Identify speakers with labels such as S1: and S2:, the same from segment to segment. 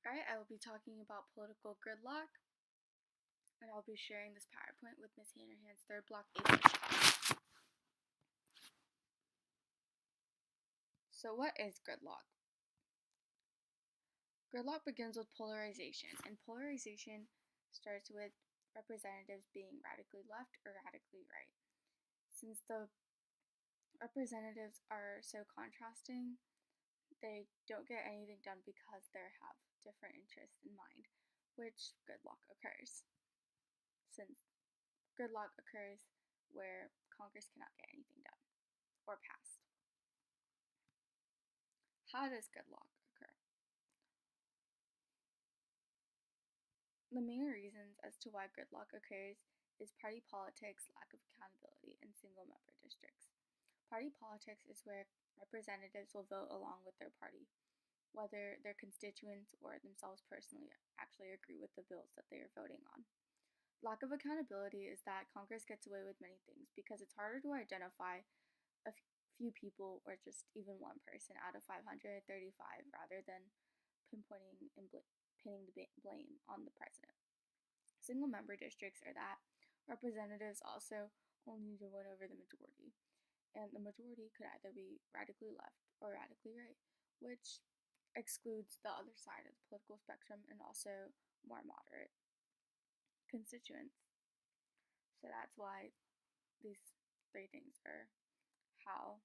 S1: Alright, I will be talking about political gridlock, and I'll be sharing this PowerPoint with Ms. Hanrahan's third block English class. So what is gridlock? Gridlock begins with polarization, and polarization starts with representatives being radically left or radically right. Since the representatives are so contrasting, they don't get anything done because they have different interests in mind, which gridlock occurs. Since gridlock occurs where Congress cannot get anything done or passed. How does gridlock occur? The main reasons as to why gridlock occurs is party politics, lack of accountability, and single member districts. Party politics is where representatives will vote along with their party, whether their constituents or themselves personally actually agree with the bills that they are voting on. Lack of accountability is that Congress gets away with many things because it's harder to identify a few people or just even one person out of 535 rather than pinpointing and pinning the blame on the president. Single member districts are that representatives also only need to win over the majority, and the majority could either be radically left or radically right, which excludes the other side of the political spectrum and also more moderate constituents. So that's why these three things are how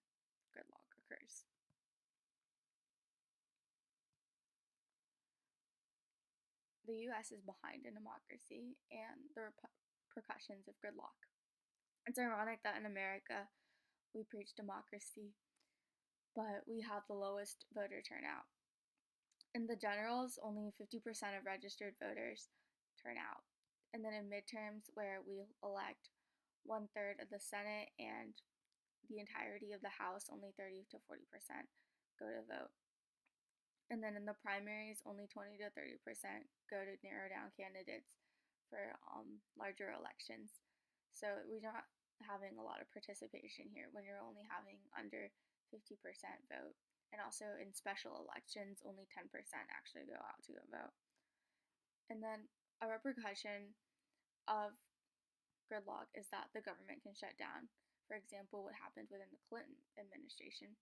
S1: gridlock occurs. The US is behind in democracy and the repercussions of gridlock. It's ironic that in America we preach democracy, but we have the lowest voter turnout. In the generals, only 50% of registered voters turn out. And then in midterms, where we elect 1/3 of the Senate and the entirety of the House, only 30 to 40% go to vote. And then in the primaries, only 20 to 30% go to narrow down candidates for larger elections. So we're not having a lot of participation here when you're only having under 50% vote. And also in special elections, only 10% actually go out to vote. And then a repercussion of gridlock is that the government can shut down. For example, what happened within the Clinton administration.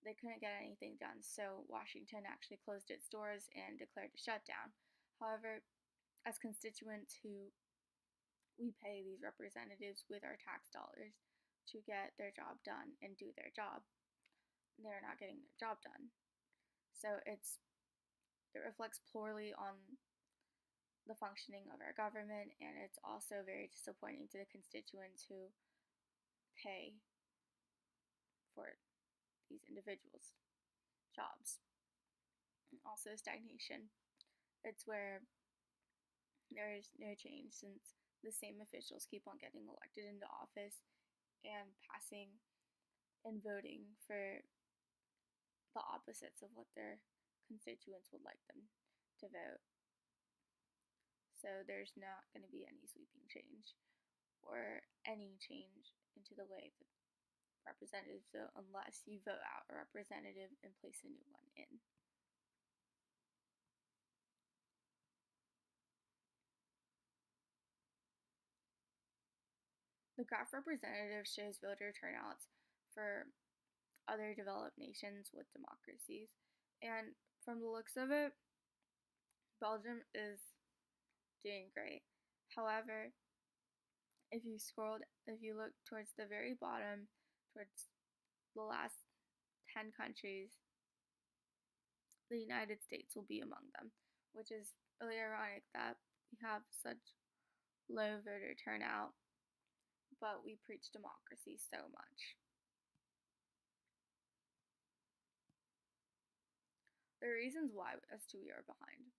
S1: They couldn't get anything done, so Washington actually closed its doors and declared a shutdown. However, as constituents who we pay these representatives with our tax dollars to get their job done and do their job, they're not getting their job done. So it reflects poorly on the functioning of our government, and it's also very disappointing to the constituents who pay for these individuals' jobs. And also stagnation. It's where there is no change since the same officials keep on getting elected into office and passing and voting for the opposites of what their constituents would like them to vote. So there's not going to be any sweeping change or any change into the way that representatives vote unless you vote out a representative and place a new one in. The graph representative shows voter turnouts for other developed nations with democracies. And from the looks of it, Belgium is doing great. However, if you look towards the very bottom, towards the last 10 countries, the United States will be among them, which is really ironic that we have such low voter turnout, but we preach democracy so much. The reasons why as to we are behind.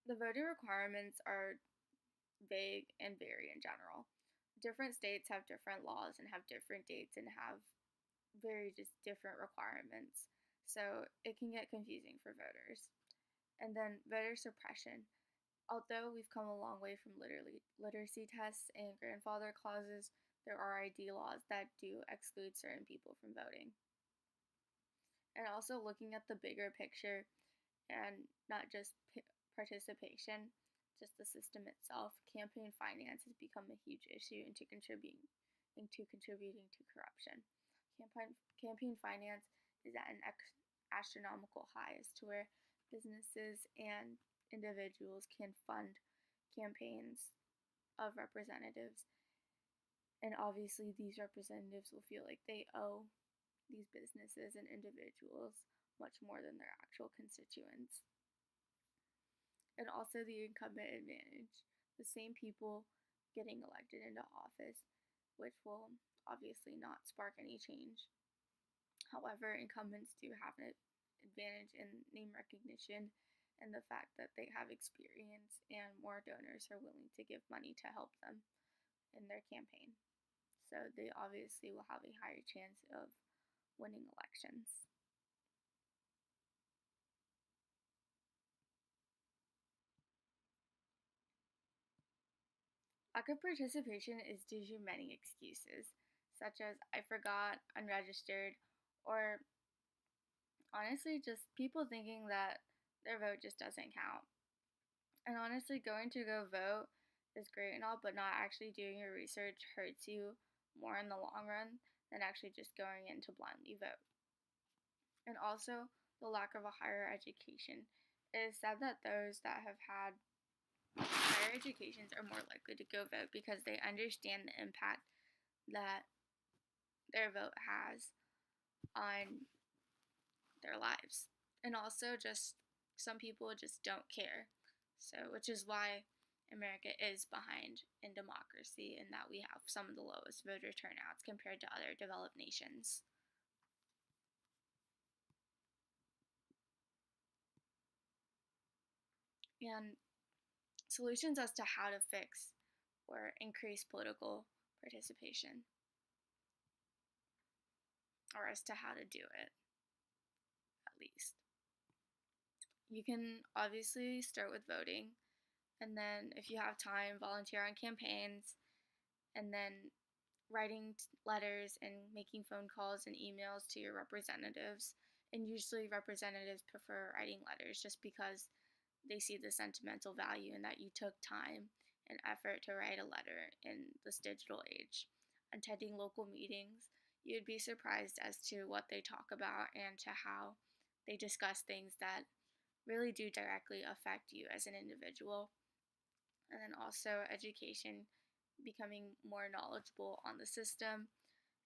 S1: The voting requirements are vague and vary in general. Different states have different laws and have different dates and have very just different requirements. So it can get confusing for voters. And then voter suppression. Although we've come a long way from literacy tests and grandfather clauses, there are ID laws that do exclude certain people from voting. and also looking at the bigger picture and not just participation, just the system itself. Campaign finance has become a huge issue into contributing to corruption. Campaign finance is at an astronomical high as to where businesses and individuals can fund campaigns of representatives, and obviously these representatives will feel like they owe these businesses and individuals much more than their actual constituents. And also the incumbent advantage, the same people getting elected into office, which will obviously not spark any change. However, incumbents do have an advantage in name recognition and the fact that they have experience and more donors are willing to give money to help them in their campaign. So they obviously will have a higher chance of winning elections. Lack of participation is due to many excuses, such as I forgot, unregistered, or honestly just people thinking that their vote just doesn't count. And honestly, going to go vote is great and all, but not actually doing your research hurts you more in the long run than actually just going in to blindly vote. And also, the lack of a higher education. It is said that those that have had higher educations are more likely to go vote because they understand the impact that their vote has on their lives. And also, just some people just don't care. So, which is why America is behind in democracy in that we have some of the lowest voter turnouts compared to other developed nations. And solutions as to how to fix or increase political participation, or as to how to do it, at least. You can obviously start with voting, and then if you have time, volunteer on campaigns, and then writing letters and making phone calls and emails to your representatives. And usually, representatives prefer writing letters just because they see the sentimental value in that you took time and effort to write a letter in this digital age. Attending local meetings, you'd be surprised as to what they talk about and to how they discuss things that really do directly affect you as an individual. And then also education, becoming more knowledgeable on the system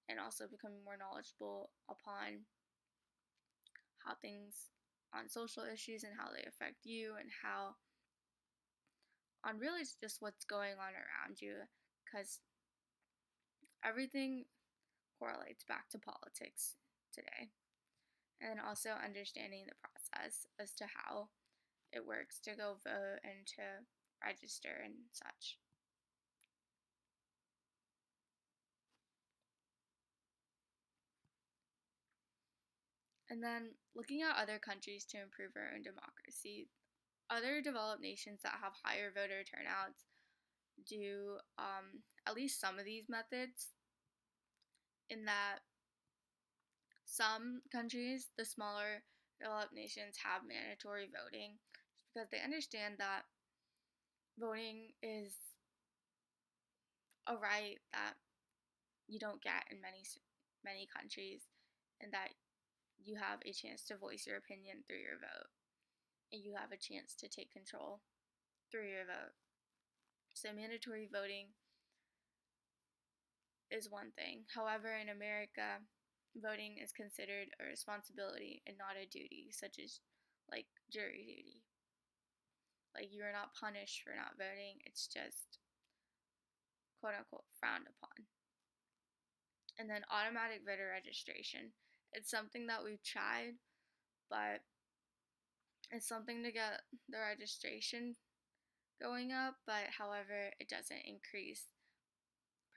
S1: and also becoming more knowledgeable upon how things on social issues and how they affect you and how on really just what's going on around you, because everything correlates back to politics today. And also understanding the process as to how it works to go vote and to register and such. And then looking at other countries to improve our own democracy, other developed nations that have higher voter turnouts do at least some of these methods, in that some countries, the smaller developed nations, have mandatory voting just because they understand that voting is a right that you don't get in many countries, and that you have a chance to voice your opinion through your vote, and you have a chance to take control through your vote. So mandatory voting is one thing. However, in America, voting is considered a responsibility and not a duty, such as like jury duty. Like, you are not punished for not voting, it's just quote unquote frowned upon. And then automatic voter registration. It's something that we've tried, but it's something to get the registration going up, but however, it doesn't increase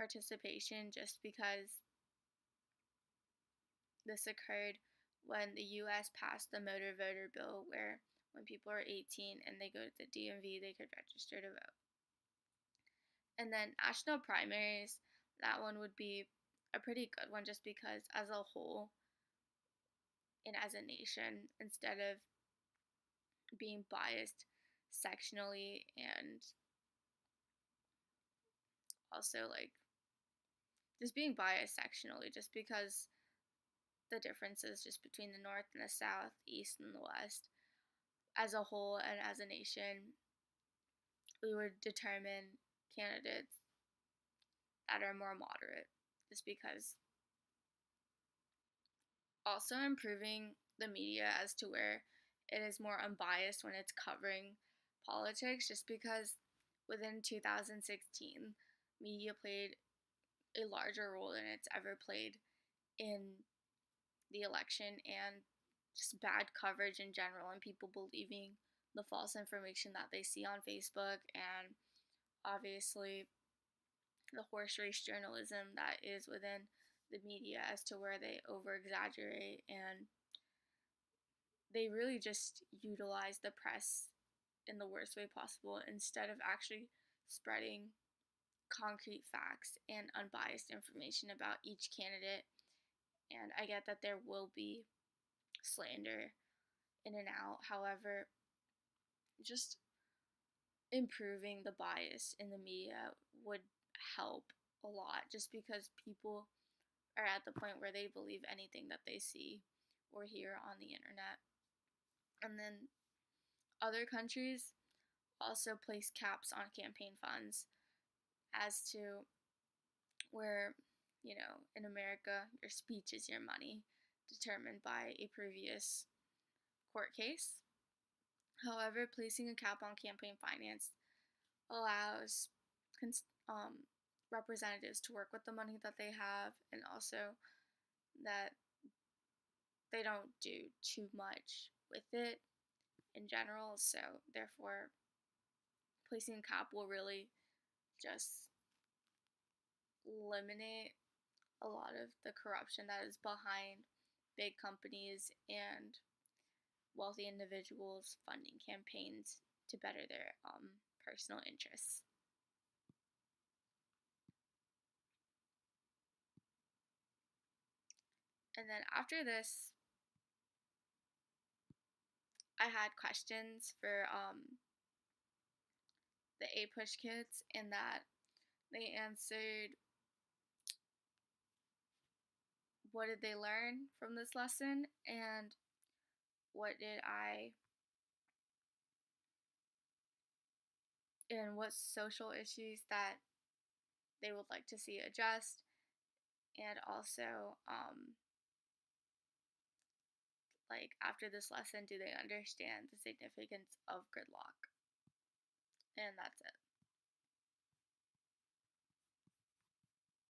S1: participation just because this occurred when the US passed the motor voter bill, where when people are 18 and they go to the DMV, they could register to vote. And then national primaries, that one would be a pretty good one just because as a whole, and as a nation instead of being biased sectionally and also like just being biased sectionally just because the differences just between the north and the south, east and the west as a whole and as a nation, we would determine candidates that are more moderate just because also improving the media as to where it is more unbiased when it's covering politics just because within 2016 media played a larger role than it's ever played in the election and just bad coverage in general and people believing the false information that they see on Facebook and obviously the horse race journalism that is within the media as to where they over exaggerate and they really just utilize the press in the worst way possible instead of actually spreading concrete facts and unbiased information about each candidate. And I get that there will be slander in and out. However, just improving the bias in the media would help a lot just because people are at the point where they believe anything that they see or hear on the internet. And then other countries also place caps on campaign funds as to where, in America, your speech is your money, determined by a previous court case. However, placing a cap on campaign finance allows representatives to work with the money that they have and also that they don't do too much with it in general. So, therefore, placing a cap will really just eliminate a lot of the corruption that is behind big companies and wealthy individuals funding campaigns to better their personal interests. And then after this, I had questions for the APUSH kids, and that they answered what did they learn from this lesson and what social issues that they would like to see addressed, and also like after this lesson, do they understand the significance of gridlock? And that's it.